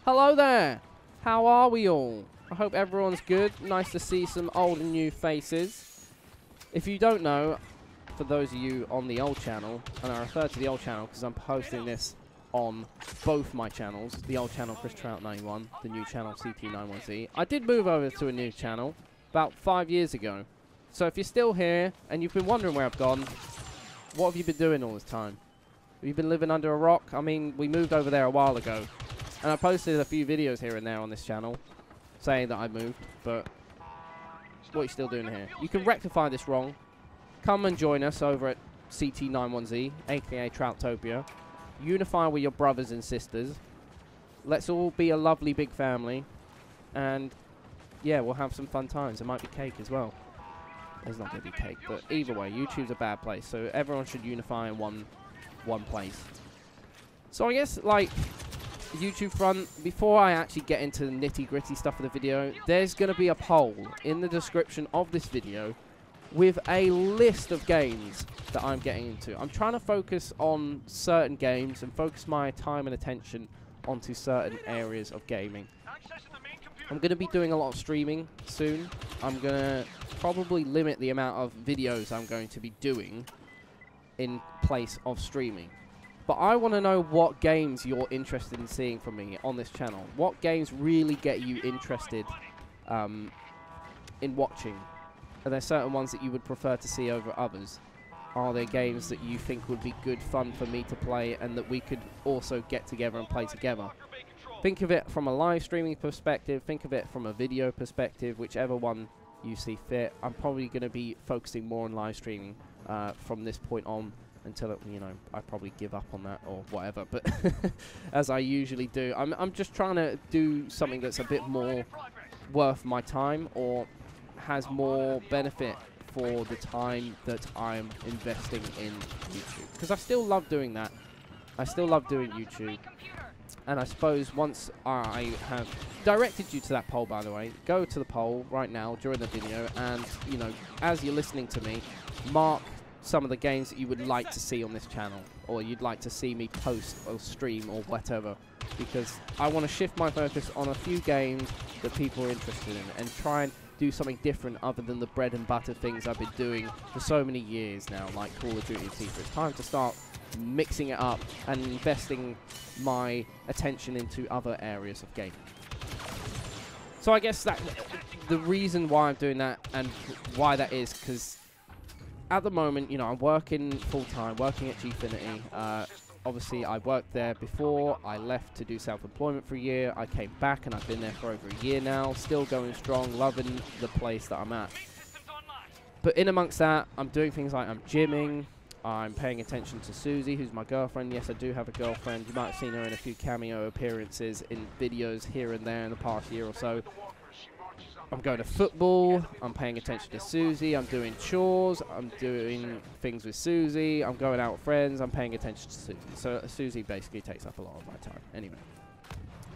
Hello there! How are we all? I hope everyone's good. Nice to see some old and new faces. If you don't know, for those of you on the old channel, and I refer to the old channel because I'm posting this on both my channels, the old channel Chris Trout 91, the new channel CT91Z. I did move over to a new channel about 5 years ago. So if you're still here and you've been wondering where I've gone, what have you been doing all this time? Have you been living under a rock? I mean, we moved over there a while ago. And I posted a few videos here and there on this channel saying that I moved, but what are you still doing here? You can rectify this wrong. Come and join us over at CT91Z, aka Troutopia. Unify with your brothers and sisters. Let's all be a lovely big family. And yeah, we'll have some fun times. There might be cake as well. There's not going to be cake, but either way, YouTube's a bad place, so everyone should unify in one place. So I guess, like, YouTube front, before I actually get into the nitty-gritty stuff of the video, there's going to be a poll in the description of this video with a list of games that I'm getting into. I'm trying to focus on certain games and focus my time and attention onto certain areas of gaming. I'm going to be doing a lot of streaming soon. I'm going to probably limit the amount of videos I'm going to be doing in place of streaming. But I want to know what games you're interested in seeing from me on this channel. What games really get you interested in watching? Are there certain ones that you would prefer to see over others? Are there games that you think would be good fun for me to play and that we could also get together and play together? Think of it from a live streaming perspective. Think of it from a video perspective, whichever one you see fit. I'm probably going to be focusing more on live streaming from this point on, until it, you know, I probably give up on that or whatever, but as I usually do. I'm just trying to do something that's a bit more worth my time or has more benefit for the time that I'm investing in YouTube. Because I still love doing that. I still love doing YouTube. And I suppose once I have directed you to that poll, by the way, go to the poll right now during the video and, you know, as you're listening to me, mark some of the games that you would like to see on this channel, or you'd like to see me post or stream or whatever, because I want to shift my focus on a few games that people are interested in and try and do something different other than the bread and butter things I've been doing for so many years now, like Call of Duty and FIFA. It's time to start mixing it up and investing my attention into other areas of gaming. So I guess that the reason why I'm doing that and why that is because at the moment, you know, I'm working full-time, working at Gfinity. Obviously, I worked there before. I left to do self-employment for a year. I came back, and I've been there for over a year now. Still going strong, loving the place that I'm at. But in amongst that, I'm doing things like I'm gymming. I'm paying attention to Susie, who's my girlfriend. Yes, I do have a girlfriend. You might have seen her in a few cameo appearances in videos here and there in the past year or so. I'm going to football, I'm paying attention to Susie, I'm doing chores, I'm doing things with Susie, I'm going out with friends, I'm paying attention to Susie. So Susie basically takes up a lot of my time. Anyway,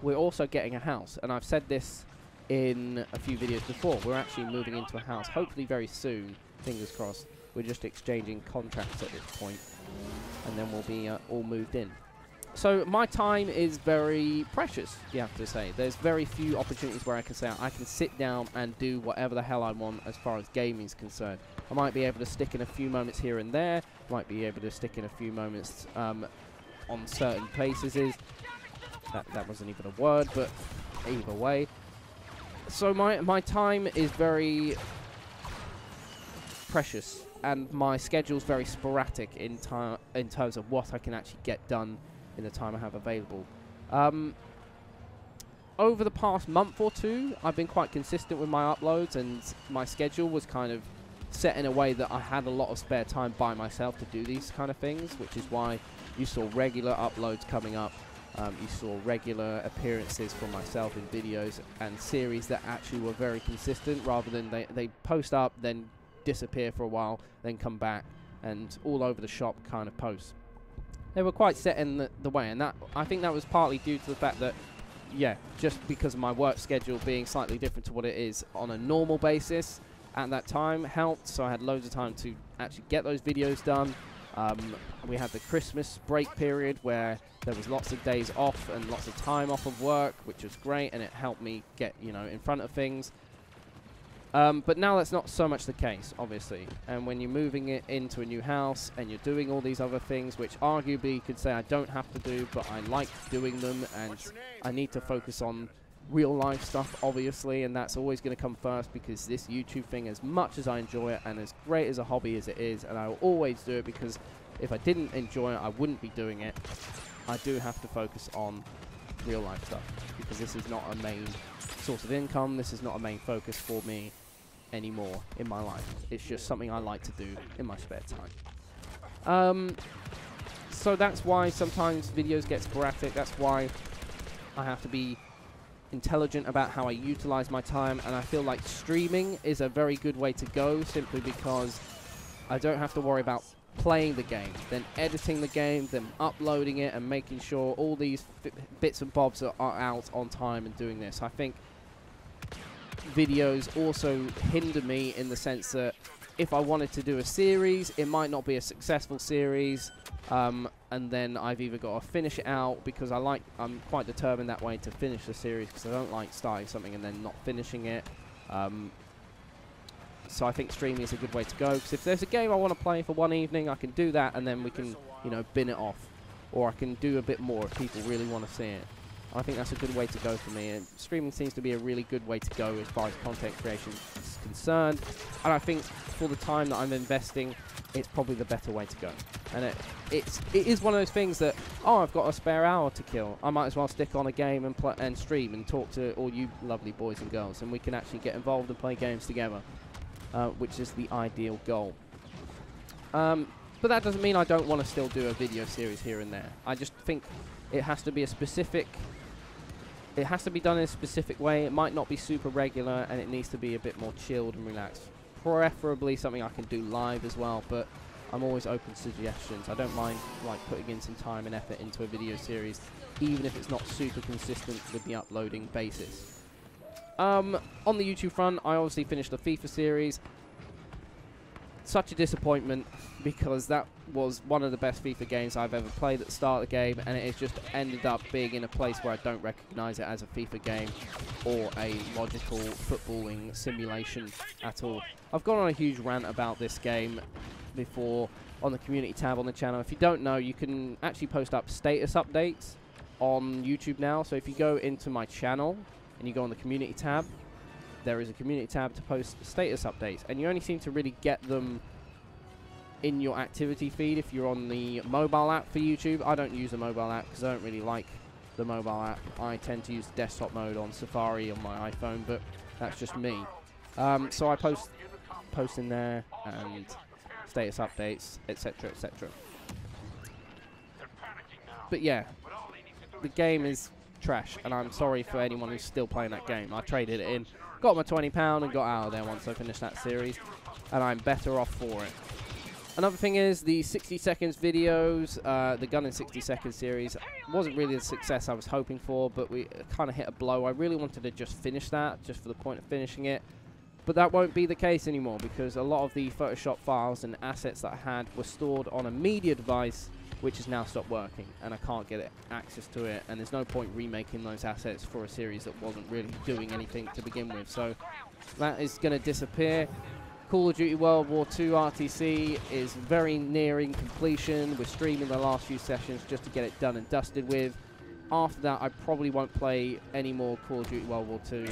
we're also getting a house, and I've said this in a few videos before. We're actually moving into a house, hopefully very soon, fingers crossed. We're just exchanging contracts at this point, and then we'll be all moved in. So my time is very precious, you have to say. There's very few opportunities where I can say I can sit down and do whatever the hell I want as far as gaming is concerned. I might be able to stick in a few moments here and there. Might be able to stick in a few moments on certain places. That wasn't even a word, but either way. So my time is very precious, and my schedule's very sporadic in terms of what I can actually get done in the time I have available. Over the past month or two, I've been quite consistent with my uploads, and my schedule was kind of set in a way that I had a lot of spare time by myself to do these kind of things, which is why you saw regular uploads coming up. You saw regular appearances from myself in videos and series that actually were very consistent, rather than they post up, then disappear for a while, then come back, and all over the shop kind of posts. They were quite set in the way, and that I think that was partly due to the fact that, yeah, just because of my work schedule being slightly different to what it is on a normal basis at that time helped, so I had loads of time to actually get those videos done. We had the Christmas break period where there was lots of days off and lots of time off of work, which was great, and it helped me get, you know, in front of things. But now that's not so much the case, obviously. And when you're moving it into a new house and you're doing all these other things, which arguably you could say I don't have to do, but I like doing them, and I need to focus on real life stuff, obviously, and that's always going to come first, because this YouTube thing, as much as I enjoy it and as great as a hobby as it is, and I will always do it, because if I didn't enjoy it, I wouldn't be doing it, I do have to focus on real life stuff, because this is not a main source of income, this is not a main focus for me anymore in my life. It's just something I like to do in my spare time. So that's why sometimes videos get sporadic, that's why I have to be intelligent about how I utilize my time, and I feel like streaming is a very good way to go, simply because I don't have to worry about playing the game, then editing the game, then uploading it, and making sure all these bits and bobs are out on time and doing this. I think videos also hinder me in the sense that if I wanted to do a series, it might not be a successful series, and then I've either got to finish it out, because I'm quite determined that way to finish the series, because I don't like starting something and then not finishing it. So I think streaming is a good way to go, because if there's a game I want to play for one evening, I can do that, and then we can, you know, bin it off, or I can do a bit more if people really want to see it. I think that's a good way to go for me, and streaming seems to be a really good way to go as far as content creation is concerned, and I think for the time that I'm investing, it's probably the better way to go. And it is one of those things that, oh, I've got a spare hour to kill, I might as well stick on a game and stream and talk to all you lovely boys and girls, and we can actually get involved and play games together, which is the ideal goal. But that doesn't mean I don't want to still do a video series here and there. I just think it has to be a specific... It has to be done in a specific way. It might not be super regular, and it needs to be a bit more chilled and relaxed. Preferably something I can do live as well, but I'm always open to suggestions. I don't mind like putting in some time and effort into a video series, even if it's not super consistent with the uploading basis. On the YouTube front, I obviously finished the FIFA series. Such a disappointment, because that was one of the best FIFA games I've ever played at the start of the game, and it just ended up being in a place where I don't recognize it as a FIFA game or a logical footballing simulation at all. I've gone on a huge rant about this game before on the community tab on the channel. If you don't know, you can actually post up status updates on YouTube now. So if you go into my channel and you go on the community tab, there is a community tab to post status updates, and you only seem to really get them in your activity feed if you're on the mobile app for YouTube. I don't use the mobile app because I don't really like the mobile app. I tend to use desktop mode on Safari on my iPhone, but that's just me. So I post in there and status updates, etc, etc. But yeah, the game is trash, and I'm sorry for anyone who's still playing that game. I traded it in, got my £20 and got out of there once I finished that series, and I'm better off for it. Another thing is the 60 seconds videos, the Gun in 60 Seconds series wasn't really the success I was hoping for, but we kind of hit a blow. I really wanted to just finish that, just for the point of finishing it. But that won't be the case anymore, because a lot of the Photoshop files and assets that I had were stored on a media device, which has now stopped working, and I can't get access to it, and there's no point remaking those assets for a series that wasn't really doing anything to begin with. So that is going to disappear. Call of Duty World War II RTC is very nearing completion. We're streaming the last few sessions just to get it done and dusted with. After that, I probably won't play any more Call of Duty World War II,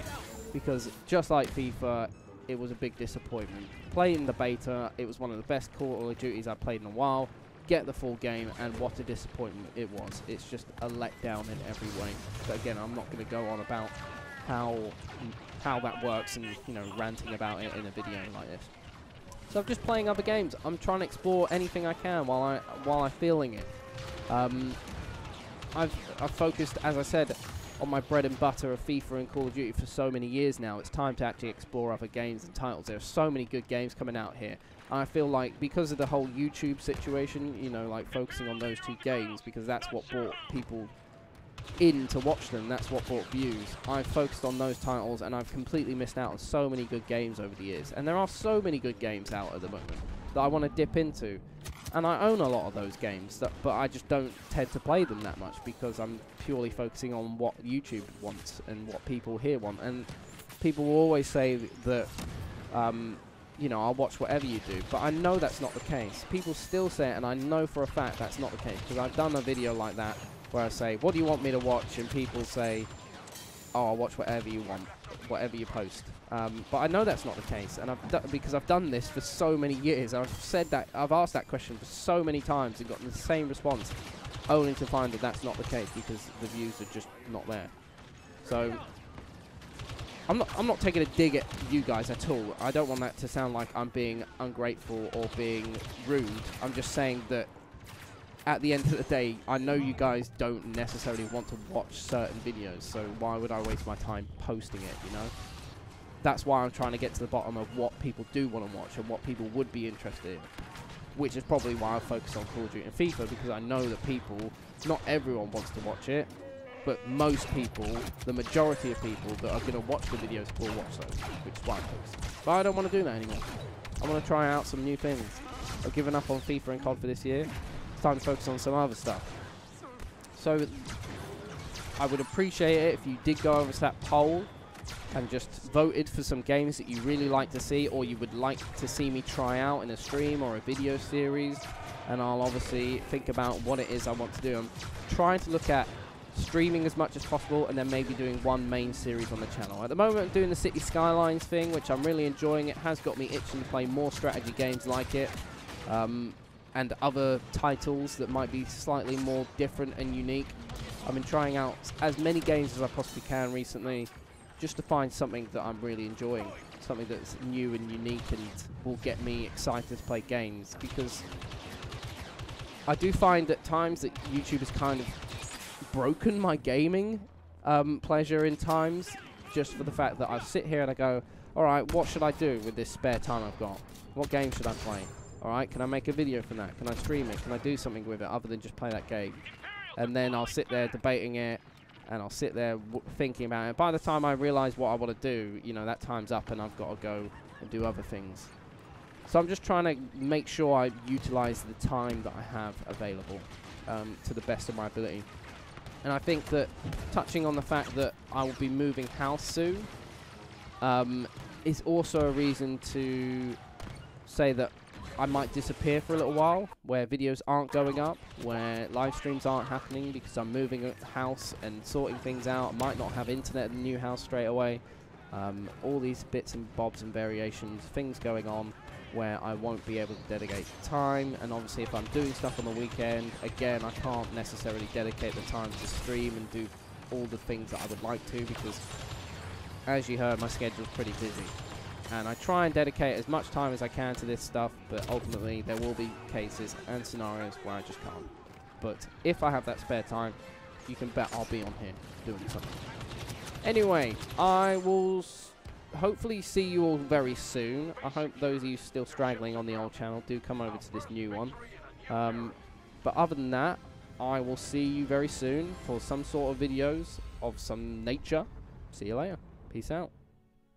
because just like FIFA, it was a big disappointment. Playing the beta, it was one of the best Call of Duties I've played in a while. Get the full game, and what a disappointment it was. It's just a letdown in every way. But again, I'm not going to go on about how that works and, you know, ranting about it in a video like this. So I'm just playing other games. I'm trying to explore anything I can while I'm feeling it. I've focused, as I said, on my bread and butter of FIFA and Call of Duty for so many years now. It's time to actually explore other games and titles. There are so many good games coming out here. I feel like because of the whole YouTube situation, you know, like focusing on those two games, because that's what brought people in to watch them, that's what brought views. I've focused on those titles, and I've completely missed out on so many good games over the years. And there are so many good games out at the moment that I want to dip into. And I own a lot of those games, but I just don't tend to play them that much because I'm purely focusing on what YouTube wants and what people here want. And people will always say that, you know, I'll watch whatever you do, but I know that's not the case. People still say it, and I know for a fact that's not the case, because I've done a video like that where I say, what do you want me to watch? And people say, oh, I'll watch whatever you want, whatever you post. But I know that's not the case, and because I've done this for so many years. I've said that, I've asked that question for so many times and gotten the same response, only to find that that's not the case because the views are just not there. So I'm not taking a dig at you guys at all. I don't want that to sound like I'm being ungrateful or being rude. I'm just saying that at the end of the day, I know you guys don't necessarily want to watch certain videos, so why would I waste my time posting it, you know? That's why I'm trying to get to the bottom of what people do want to watch and what people would be interested in, which is probably why I focus on Call of Duty and FIFA, because I know that people, not everyone wants to watch it, but most people, the majority of people that are going to watch the videos will watch those, which is why I'm focusing. But I don't want to do that anymore. I want to try out some new things. I've given up on FIFA and COD for this year. It's time to focus on some other stuff. So I would appreciate it if you did go over to that poll and just voted for some games that you really like to see, or you would like to see me try out in a stream or a video series. And I'll obviously think about what it is I want to do. I'm trying to look at streaming as much as possible, and then maybe doing one main series on the channel. At the moment, I'm doing the City Skylines thing, which I'm really enjoying. It has got me itching to play more strategy games like it, and other titles that might be slightly more different and unique. I've been trying out as many games as I possibly can recently, just to find something that I'm really enjoying, something that's new and unique and will get me excited to play games, because I do find at times that YouTube has kind of broken my gaming pleasure in times, just for the fact that I sit here and I go, alright, what should I do with this spare time I've got? What game should I play? Alright, can I make a video from that? Can I stream it? Can I do something with it other than just play that game? And then I'll sit there debating it, and I'll sit there thinking about it. By the time I realise what I want to do, you know, that time's up and I've got to go and do other things. So I'm just trying to make sure I utilise the time that I have available to the best of my ability. And I think that touching on the fact that I will be moving house soon is also a reason to say that I might disappear for a little while, where videos aren't going up, where live streams aren't happening because I'm moving house and sorting things out. I might not have internet in the new house straight away. All these bits and bobs and variations, things going on where I won't be able to dedicate time. And obviously if I'm doing stuff on the weekend, again, I can't necessarily dedicate the time to stream and do all the things that I would like to, because as you heard, my schedule's pretty busy. And I try and dedicate as much time as I can to this stuff, but ultimately there will be cases and scenarios where I just can't. But if I have that spare time, you can bet I'll be on here doing something. Anyway, I will hopefully see you all very soon. I hope those of you still straggling on the old channel do come over to this new one. But other than that, I will see you very soon for some sort of videos of some nature. See you later. Peace out.